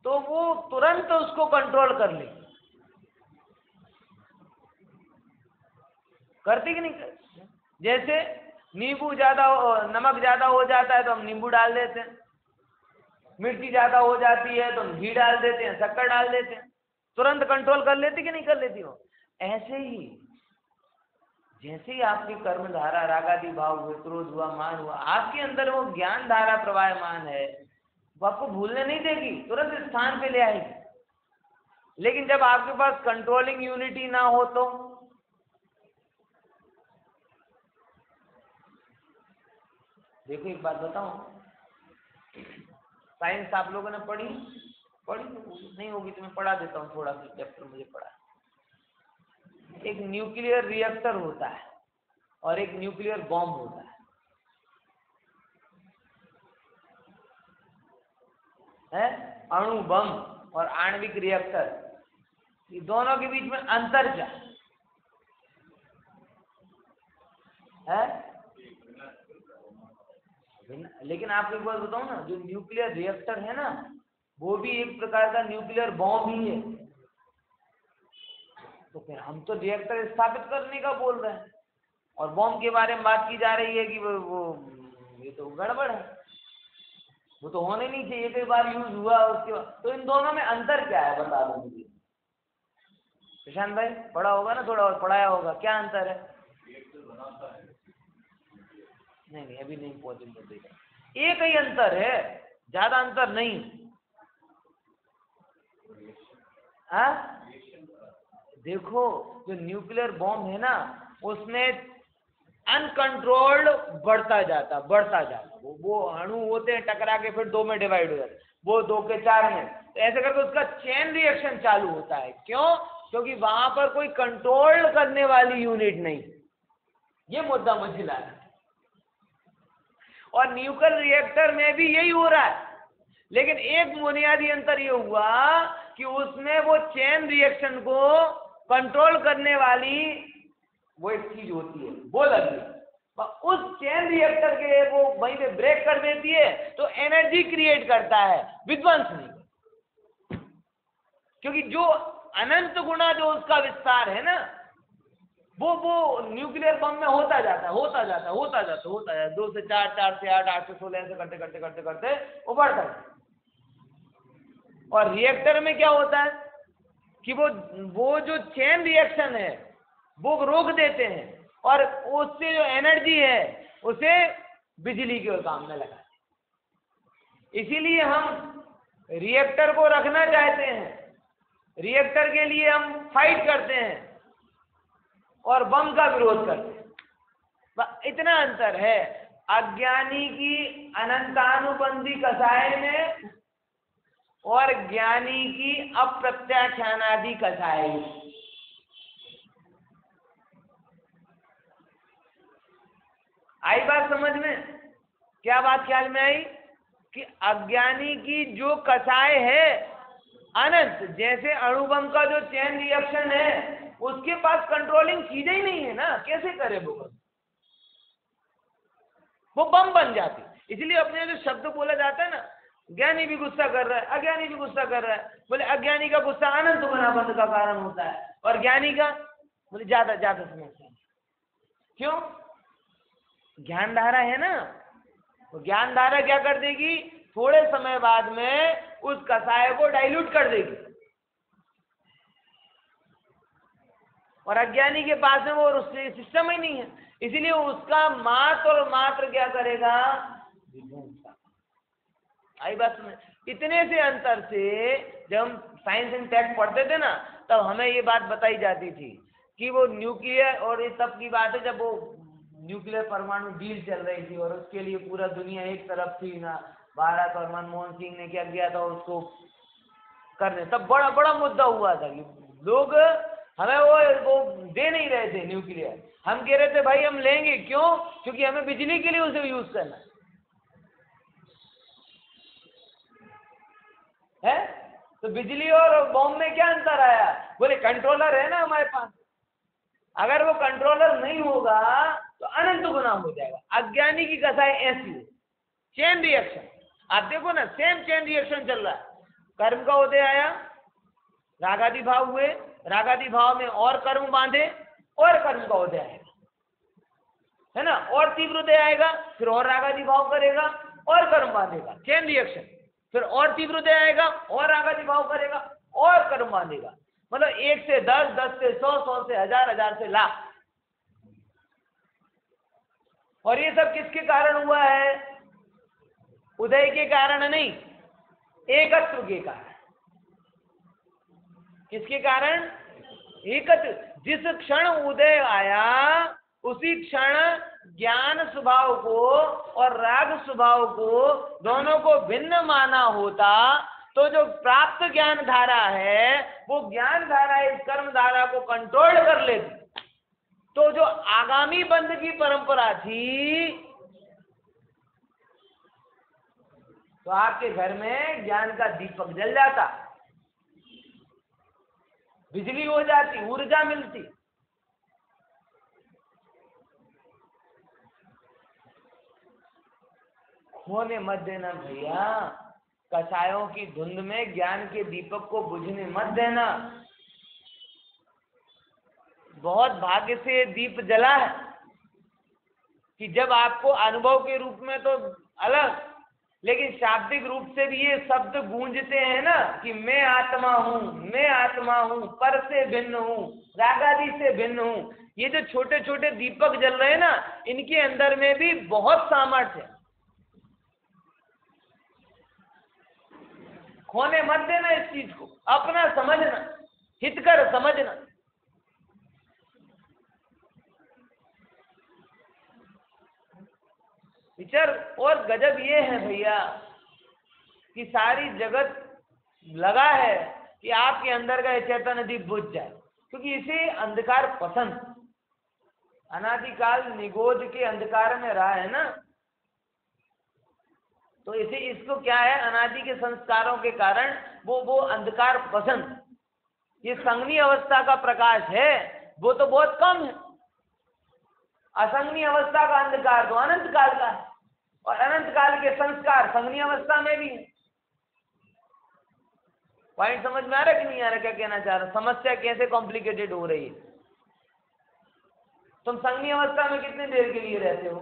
तो वो तुरंत उसको कंट्रोल कर ले, करती कि नहीं करती? जैसे नींबू ज्यादा, नमक ज्यादा हो जाता है तो हम नींबू डाल देते हैं, मिर्ची ज्यादा हो जाती है तो हम घी डाल देते हैं, शक्कर डाल देते हैं, तुरंत कंट्रोल कर लेती कि नहीं कर लेती हो? ऐसे ही जैसे ही आपकी कर्म धारा रागादि भाव हुए, क्रोध हुआ, मान हुआ, आपके अंदर वो ज्ञान धारा प्रवाहमान है, वो आपको भूलने नहीं देगी, तुरंत स्थान पे ले आएगी। लेकिन जब आपके पास कंट्रोलिंग यूनिटी ना हो तो देखो एक बात बताऊं, साइंस आप लोगों ने पढ़ी पढ़ी नहीं होगी तो मैं पढ़ा देता हूँ, थोड़ा सा चैप्टर मुझे पढ़ा। एक न्यूक्लियर रिएक्टर होता है और एक न्यूक्लियर बॉम्ब होता है अणु बम और आणविक रिएक्टर, ये दोनों के बीच में अंतर क्या है? लेकिन आपको एक बात बताऊं ना, जो न्यूक्लियर रिएक्टर है ना, वो भी एक प्रकार का न्यूक्लियर बॉम्ब ही है। तो फिर हम तो रिएक्टर स्थापित करने का बोल रहे हैं और बॉम्ब के बारे में बात की जा रही है कि वो ये तो गड़बड़ है, वो तो होने नहीं चाहिए, कई बार यूज हुआ उसके बाद। तो इन दोनों में अंतर क्या है बता दो मुझे। प्रशांत भाई पढ़ा होगा ना, थोड़ा और पढ़ाया होगा, क्या अंतर है? नहीं अभी नहीं पहुंचे, एक ही अंतर है, ज्यादा अंतर नहीं। हाँ देखो, जो न्यूक्लियर बॉम्ब है ना, उसमें अनकंट्रोल्ड बढ़ता जाता वो अणु होते हैं, टकरा के फिर 2 में डिवाइड हो जाते, वो 2 के 4 में, तो ऐसे करके उसका चेन रिएक्शन चालू होता है। क्यों? क्योंकि वहां पर कोई कंट्रोल करने वाली यूनिट नहीं। ये मुद्दा मुझे लगा। और न्यूक्लियर रिएक्टर में भी यही हो रहा है, लेकिन एक बुनियादी अंतर ये हुआ कि उसमें वो चेन रिएक्शन को कंट्रोल करने वाली वो एक चीज होती है, वो लगी, उस चेन रिएक्टर के वो वहीं पे ब्रेक कर देती है, तो एनर्जी क्रिएट करता है, विध्वंस नहीं। क्योंकि जो अनंत गुना जो उसका विस्तार है ना, वो न्यूक्लियर बम में होता जाता है 2 से 4, 4 से 8, 8 से 16, ऐसे करते वो बढ़ता है। और रिएक्टर में क्या होता है कि वो जो चेन रिएक्शन है वो रोक देते हैं और उससे जो एनर्जी है उसे बिजली के काम में लगाते हैं। इसीलिए हम रिएक्टर को रखना चाहते हैं, रिएक्टर के लिए हम फाइट करते हैं और बम का विरोध करते हैं। इतना अंतर है अज्ञानी की अनंतानुबंधी कसाय में और ज्ञानी की अप्रत्याख्यानादि कसाय में। आई बात समझ में? क्या बात ख्याल में आई कि अज्ञानी की जो कसाय है अनंत, जैसे अणुबम का जो चेन रिएक्शन है उसके पास कंट्रोलिंग चीजें ही नहीं है ना, कैसे करे वो बम बन जाती। इसलिए अपने जो शब्द बोला जाता है ना, ज्ञानी भी गुस्सा कर रहा है, अज्ञानी भी गुस्सा कर रहा है, बोले अज्ञानी का गुस्सा अनंत गुना बंध का कारण होता है और ज्ञानी का बोले ज्यादा समझता है। क्यों? ज्ञान धारा है ना, तो ज्ञान धारा क्या कर देगी, थोड़े समय बाद में उस कसाय को डाइल्यूट कर देगी। और अज्ञानी के पास में वो सिस्टम ही नहीं है, इसीलिए उसका मात्र और मात्र क्या करेगा, आई बात में। इतने से अंतर से जब हम साइंस एंड टेक पढ़ते थे ना, तब हमें ये बात बताई जाती थी कि वो न्यूक्लियर, और ये तब की बात है जब वो न्यूक्लियर परमाणु डील चल रही थी और उसके लिए पूरा दुनिया एक तरफ थी ना, भारत और मनमोहन सिंह ने क्या किया था उसको करने, तब बड़ा मुद्दा हुआ था कि लोग हमें वो दे नहीं रहे थे न्यूक्लियर। हम कह रहे थे भाई हम लेंगे, क्यों? क्योंकि हमें बिजली के लिए उसे यूज करना है। तो बिजली और बॉम्ब में क्या अंतर आया? बोले कंट्रोलर है ना हमारे पास, अगर वो कंट्रोलर नहीं होगा तो अनंत गुना हो जाएगा। अज्ञानी की कसाई ऐसी है, चेन रिएक्शन। आप देखो ना, सेम चेन रिएक्शन चल रहा है। कर्म का उदय आया, रागादि भाव हुए, रागादि भाव में और कर्म बांधे और कर्म का उदय आएगा, है ना, और तीव्र उदय आएगा, फिर और रागादि भाव करेगा और कर्म बांधेगा, चेन रिएक्शन। फिर और तीव्र उदय आएगा और रागादि भाव करेगा और कर्म बांधेगा। मतलब 1 से 10, 10 से 100, 100 से 1000, 1000 से लाख। और ये सब किसके कारण हुआ है? उदय के कारण नहीं, एकत्व के कारण। किसके कारण? एकत्व। जिस क्षण उदय आया उसी क्षण ज्ञान स्वभाव को और राग स्वभाव को दोनों को भिन्न माना होता तो जो प्राप्त ज्ञान धारा है वो ज्ञान धारा इस कर्म धारा को कंट्रोल कर लेती। तो जो आगामी बंध की परंपरा थी तो आपके घर में ज्ञान का दीपक जल जाता, बिजली हो जाती, ऊर्जा मिलती। खोने मत देना भैया, कसायों की धुंध में ज्ञान के दीपक को बुझने मत देना। बहुत भाग्य से दीप जला है कि जब आपको अनुभव के रूप में तो अलग, लेकिन शाब्दिक रूप से भी ये शब्द गूंजते हैं ना कि मैं आत्मा हूँ, मैं आत्मा हूँ, पर से भिन्न हूँ, रागादि से भिन्न हूँ। ये जो छोटे छोटे दीपक जल रहे हैं ना, इनके अंदर में भी बहुत सामर्थ्य है। खोने मत देना इस चीज को, अपना समझना, हितकर समझना। विचार और गजब ये है भैया कि सारी जगत लगा है कि आपके अंदर का चैतन्य दीप बुझ जाए, क्योंकि इसे अंधकार पसंद, अनादिकाल निगोज के अंधकार में रहा है ना, तो इसे इसको क्या है, अनादि के संस्कारों के कारण वो अंधकार पसंद। ये संगनी अवस्था का प्रकाश है वो तो बहुत कम है, असंगनी अवस्था का अंधकार तो अनंत काल का है, और अनंत काल के संस्कार संगनी अवस्था में भी है। पॉइंट समझ में आ रहा है कि नहीं आ रहा, क्या कहना चाह रहा, समस्या कैसे कॉम्प्लिकेटेड हो रही है। तुम संगनी अवस्था में कितनी देर के लिए रहते हो?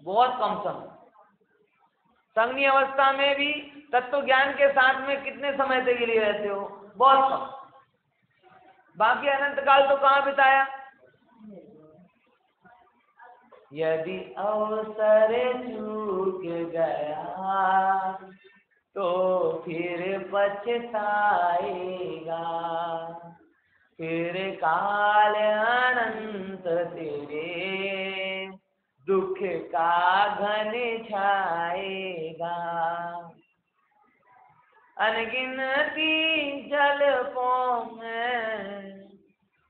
बहुत कम समय। संगनी अवस्था में भी तत्व ज्ञान के साथ में कितने समय तक के लिए रहते हो? बहुत कम। बाकी अनंत काल तो कहाँ बिताया? यदि अवसर चूक गया तो फिर पछताएगा, फिर काल अनंत तेरे दुख का घन छाएगा। अनगिनती जलपों में,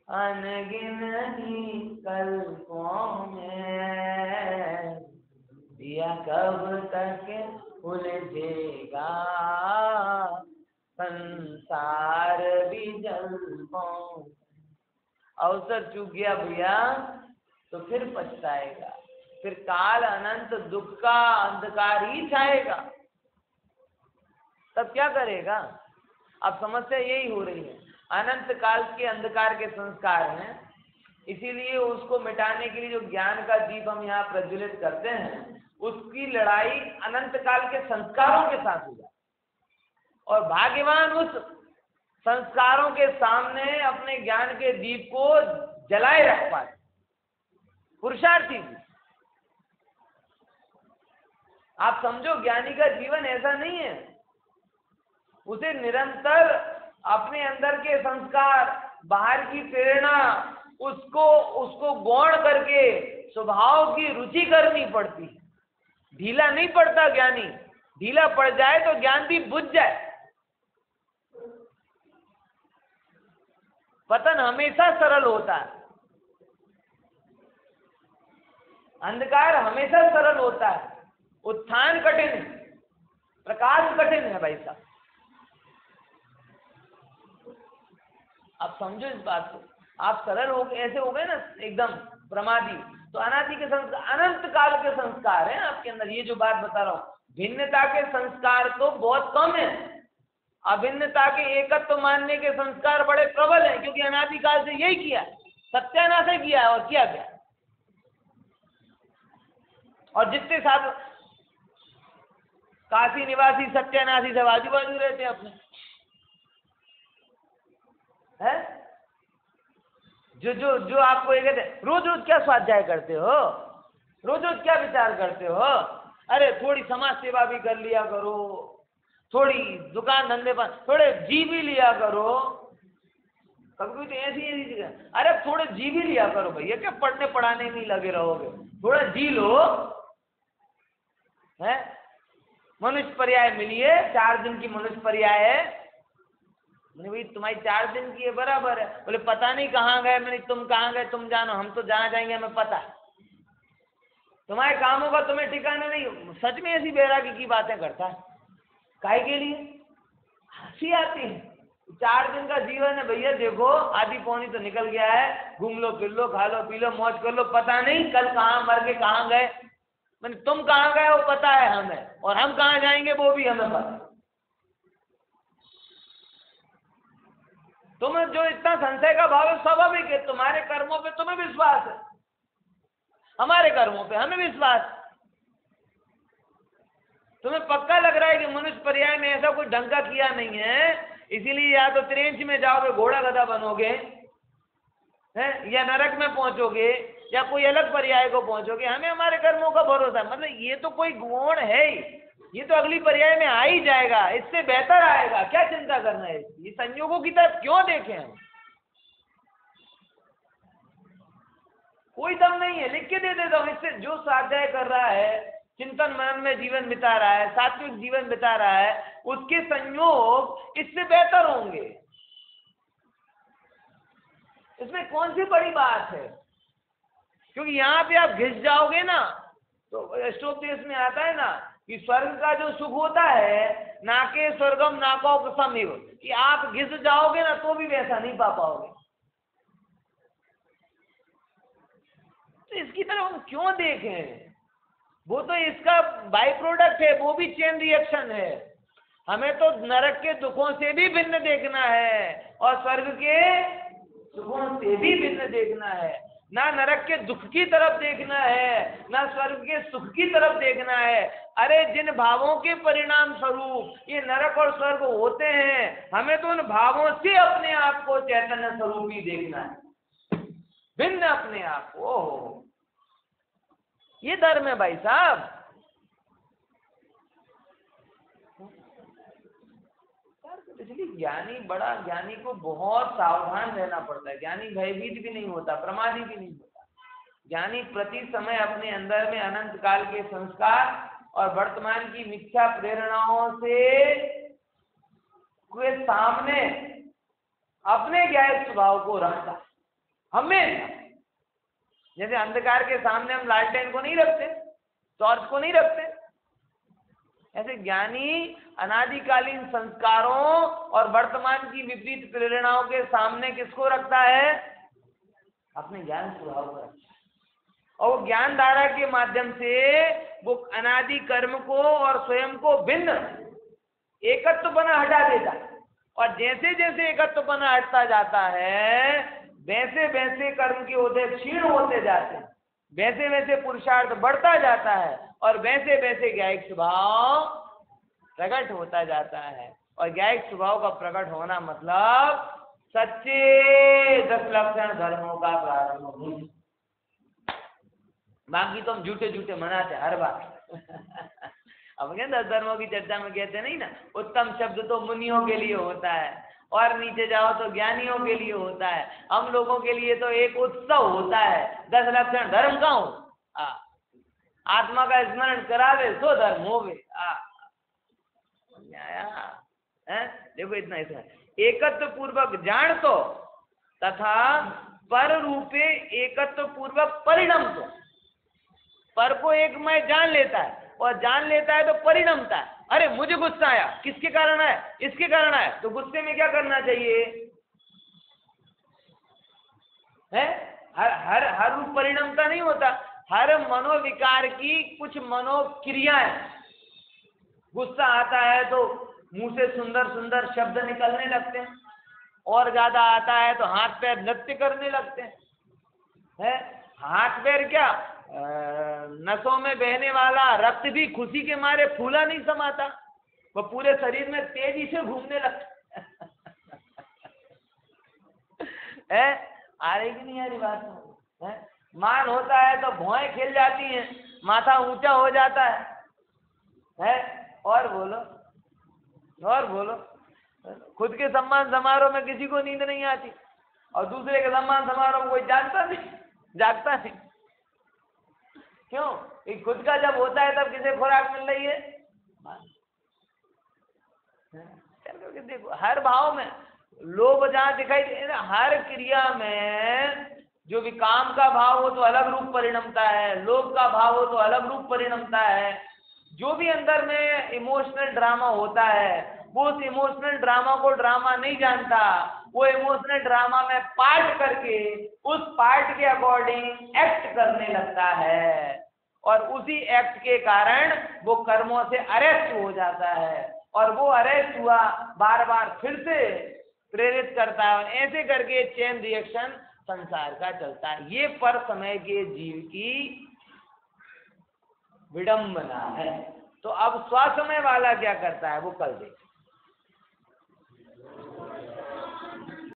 अनगिनती कल्पों में, दिया कब तक उलझेगा संसार भी जल्पों। अवसर चूक गया भैया तो फिर पछताएगा, फिर काल अनंत दुख का अंधकार ही छाएगा, तब क्या करेगा? अब समस्या यही हो रही है, अनंत काल के अंधकार के संस्कार हैं, इसीलिए उसको मिटाने के लिए जो ज्ञान का दीप हम यहाँ प्रज्वलित करते हैं, उसकी लड़ाई अनंत काल के संस्कारों के साथ होगा। और भाग्यवान उस संस्कारों के सामने अपने ज्ञान के दीप को जलाए रख पाए, पुरुषार्थी। आप समझो, ज्ञानी का जीवन ऐसा नहीं है, उसे निरंतर अपने अंदर के संस्कार, बाहर की प्रेरणा, उसको गौण करके स्वभाव की रुचि करनी पड़ती है। ढीला नहीं पड़ता ज्ञानी, ढीला पड़ जाए तो ज्ञान भी बुझ जाए। पतन हमेशा सरल होता है, अंधकार हमेशा सरल होता है, उत्थान कठिन है, प्रकाश कठिन है भाई साहब। आप समझो इस बात को। आप सरल हो गए, ऐसे हो गए ना एकदम प्रमादी, तो अनादि के संस्कार, अनंत काल के संस्कार हैं आपके अंदर। ये जो बात बता रहा हूँ, भिन्नता के संस्कार तो बहुत कम है, अभिन्नता के एकत्व मानने के संस्कार बड़े प्रबल हैं, क्योंकि अनादि काल से यही किया, सत्यानाश किया है और किया गया। और जितने साथ काशी निवासी सत्यानाशी सब आजू बाजू रहते हैं अपने, है जो जो जो आपको ये कहते हैं, रोज रोज क्या स्वाध्याय करते हो, रोज रोज क्या विचार करते हो, अरे थोड़ी समाज सेवा भी कर लिया करो, थोड़ी दुकान धंधे पर थोड़े जी भी लिया करो, कभी तो ऐसी चीजें। अरे थोड़े जी भी लिया करो भैया, क्या पढ़ने पढ़ाने में लगे रहोगे, थोड़ा जी लो है। मनुष्य पर्याय मिली है, 4 दिन की मनुष्य पर्याय है। मैंने भाई तुम्हारी 4 दिन की है, बराबर है। बोले पता नहीं कहाँ गए। मैंने तुम कहाँ गए तुम जानो, हम तो जहाँ जाएंगे हमें पता है। तुम्हारे कामों का तुम्हें ठिकाना नहीं। सच में ऐसी बैरागी की बातें करता है, काहे के लिए? हंसी आती है। 4 दिन का जीवन है भैया, देखो आधी पौनी तो निकल गया है, घूम लो फिर लो, खा लो पी लो, मौज कर लो, पता नहीं कल कहाँ मर के कहाँ गए। मैंने तुम कहाँ गए वो पता है हमें, और हम कहाँ जाएंगे वो भी हमें पता है। तुम्हें जो इतना संशय का भाव है स्वाभाविक है, तुम्हारे कर्मों पे तुम्हें विश्वास है, हमारे कर्मों पे हमें विश्वास है। तुम्हें पक्का लग रहा है कि मनुष्य पर्याय में ऐसा कोई ढंग का किया नहीं है, इसीलिए या तो त्रिंच में जाओगे घोड़ा गधा बनोगे हैं, या नरक में पहुंचोगे, या कोई अलग पर्याय को पहुंचोगे। हमें हमारे कर्मों का भरोसा है। मतलब ये तो कोई गुण है ही, ये तो अगली पर्याय में आ ही जाएगा, इससे बेहतर आएगा, क्या चिंता करना है। ये संयोगों की तरफ क्यों देखें हम? कोई दम नहीं है, लिख के दे देता हूं। इससे जो स्वाध्याय कर रहा है, चिंतन मनन में जीवन बिता रहा है, सात्विक जीवन बिता रहा है, उसके संयोग इससे बेहतर होंगे। इसमें कौन सी बड़ी बात है? क्योंकि यहाँ पे आप घिस जाओगे ना, तो अष्टोपदेश में आता है ना कि स्वर्ग का जो सुख होता है, नाके स्वर्गम नाको समीव, कि आप घिस जाओगे ना तो भी वैसा नहीं पा पाओगे। तो इसकी तरफ हम क्यों देखें? वो तो इसका बाई प्रोडक्ट है, वो भी चेन रिएक्शन है। हमें तो नरक के दुखों से भी भिन्न देखना है और स्वर्ग के सुखों से भी भिन्न देखना है। ना नरक के दुख की तरफ देखना है, ना स्वर्ग के सुख की तरफ देखना है। अरे जिन भावों के परिणाम स्वरूप ये नरक और स्वर्ग होते हैं, हमें तो उन भावों से अपने आप को चैतन्य स्वरूप ही देखना है, भिन्न अपने आप को। ये धर्म है भाई साहब। इसलिए ज्ञानी को बहुत सावधान रहना पड़ता है। ज्ञानी भयभीत भी नहीं होता, प्रमादी भी नहीं होता। ज्ञानी प्रति समय अपने अंदर में अनंत काल के संस्कार और वर्तमान की मिथ्या प्रेरणाओं से के सामने अपने ज्ञान स्वभाव को रखता है हमेशा। जैसे अंधकार के सामने हम लालटेन को नहीं रखते, टॉर्च को नहीं रखते, ऐसे ज्ञानी अनादिकालीन संस्कारों और वर्तमान की विपरीत प्रेरणाओं के सामने किसको रखता है? अपने ज्ञान स्वभाव को रखता है। और वो ज्ञान धारा के माध्यम से वो अनादि कर्म को और स्वयं को भिन्न एकत्व बना हटा देता है। और जैसे जैसे एकत्व बना हटता जाता है, वैसे वैसे कर्म के उदय क्षीण होते जाते हैं, वैसे वैसे पुरुषार्थ बढ़ता जाता है, और वैसे वैसे ज्ञायिक स्वभाव प्रकट होता जाता है। और ज्ञायिक स्वभाव का प्रकट होना मतलब सच्चे 10 लक्षण धर्मों का प्रारंभ। बाकी तो हम झूठे झूठे मनाते हर बार। अब क्या 10 धर्मों की चर्चा में कहते नहीं ना, उत्तम शब्द तो मुनियों के लिए होता है, और नीचे जाओ तो ज्ञानियों के लिए होता है। हम लोगों के लिए तो एक उत्सव होता है। 10 लक्षण धर्म का हो, आत्मा का स्मरण करावे सो धर्म होवे। देखो इतना एकत्व पूर्वक जान तो तथा पर रूपे एकत्व पूर्वक परिणम तो। पर को एक मैं जान लेता है, और जान लेता है तो परिणमता है। अरे मुझे गुस्सा आया, किसके कारण आया? इसके कारण आया। तो गुस्से में क्या करना चाहिए है? हर रूप परिणमता नहीं होता। हर मनोविकार की कुछ मनोक्रियाएं, गुस्सा आता है तो मुंह से सुंदर सुंदर शब्द निकलने लगते हैं, और ज्यादा आता है तो हाथ पैर नृत्य करने लगते हैं। हाथ पैर क्या, नसों में बहने वाला रक्त भी खुशी के मारे फूला नहीं समाता, वो पूरे शरीर में तेजी से घूमने लगता है। आ रही कि नहीं आ रही बात है? मान होता है तो भौएं खिल जाती हैं, माथा ऊंचा हो जाता है? और बोलो, और बोलो। खुद के सम्मान समारोह में किसी को नींद नहीं आती, और दूसरे के सम्मान समारोह में कोई जागता नहीं। क्यों? ये खुद का जब होता है तब किसे खुराक मिल रही है? चल करके देखो, हर भाव में लोभ जहाँ दिखाई दे, हर क्रिया में जो भी काम का भाव हो तो अलग रूप परिणमता है, लोभ का भाव हो तो अलग रूप परिणमता है। जो भी अंदर में इमोशनल ड्रामा होता है वो उस इमोशनल ड्रामा को ड्रामा नहीं जानता, वो इमोशनल ड्रामा में पार्ट करके उस पार्ट के अकॉर्डिंग एक्ट करने लगता है, और उसी एक्ट के कारण वो कर्मों से अरेस्ट हो जाता है, और वो अरेस्ट हुआ बार बार फिर से प्रेरित करता है, और ऐसे करके चेन रिएक्शन संसार का चलता है। ये पर समय के जीव की विडंबना है। तो अब स्वसमय वाला क्या करता है वो कल देखें।